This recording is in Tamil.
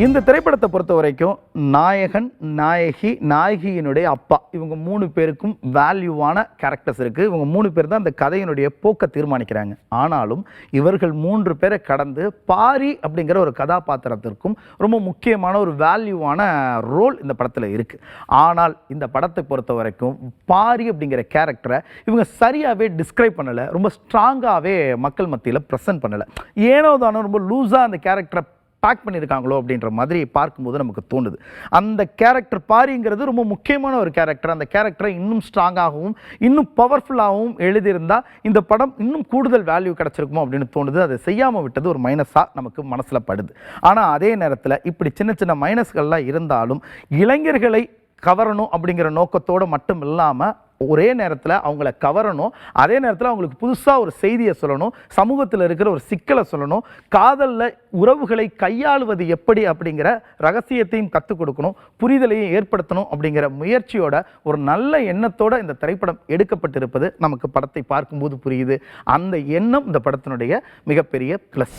இந்த திரைப்படத்தை பொறுத்த வரைக்கும் நாயகன், நாயகி, நாயகியினுடைய அப்பா இவங்க 3 பேருக்கும் வேல்யூவான கேரக்டர்ஸ் இருக்குது. இவங்க 3 பேர் தான் இந்த கதையினுடைய போக்கை தீர்மானிக்கிறாங்க. ஆனாலும் இவர்கள் 3 பேரை கடந்து பாரி அப்படிங்கிற ஒரு கதாபாத்திரத்திற்கும் ரொம்ப முக்கியமான ஒரு வேல்யூவான ரோல் இந்த படத்தில் இருக்குது. ஆனால் இந்த படத்தை பொறுத்த வரைக்கும் பாரி அப்படிங்கிற கேரக்டரை இவங்க சரியாகவே டிஸ்கிரைப் பண்ணலை, ரொம்ப ஸ்ட்ராங்காகவே மக்கள் மத்தியில் ப்ரெசென்ட் பண்ணலை. ஏனோ தானோ ரொம்ப லூஸாக அந்த கேரக்டரை பேக் பண்ணியிருக்காங்களோ அப்படின்ற மாதிரி பார்க்கும்போது நமக்கு தோணுது. அந்த கேரக்டர் பாரிங்கிறது ரொம்ப முக்கியமான ஒரு கேரக்டர். அந்த கேரக்டரை இன்னும் ஸ்ட்ராங்காகவும் இன்னும் பவர்ஃபுல்லாகவும் எழுதியிருந்தால் இந்த படம் இன்னும் கூடுதல் வேல்யூ கிடச்சிருக்குமோ அப்படின்னு தோணுது. அதை செய்யாமல் விட்டது ஒரு மைனஸாக நமக்கு மனசில் படுது. ஆனால் அதே நேரத்தில் இப்படி சின்ன சின்ன மைனஸ்கள்லாம் இருந்தாலும் இளைஞர்களை கவரணும் அப்படிங்கிற நோக்கத்தோடு மட்டும் இல்லாமல் ஒரே நேரத்தில் அவங்கள கவரணும், அதே நேரத்தில் அவங்களுக்கு புதுசாக ஒரு செய்தியை சொல்லணும், சமூகத்தில் இருக்கிற ஒரு சிக்கலை சொல்லணும், காதலில் உறவுகளை கையாளுவது எப்படி அப்படிங்கிற ரகசியத்தையும் கற்றுக் கொடுக்கணும், புரிதலையும் ஏற்படுத்தணும் அப்படிங்கிற முயற்சியோட ஒரு நல்ல எண்ணத்தோடு இந்த திரைப்படம் எடுக்கப்பட்டிருப்பது நமக்கு படத்தை பார்க்கும்போது புரியுது. அந்த எண்ணம் இந்த படத்தினுடைய மிகப்பெரிய ப்ளஸ்.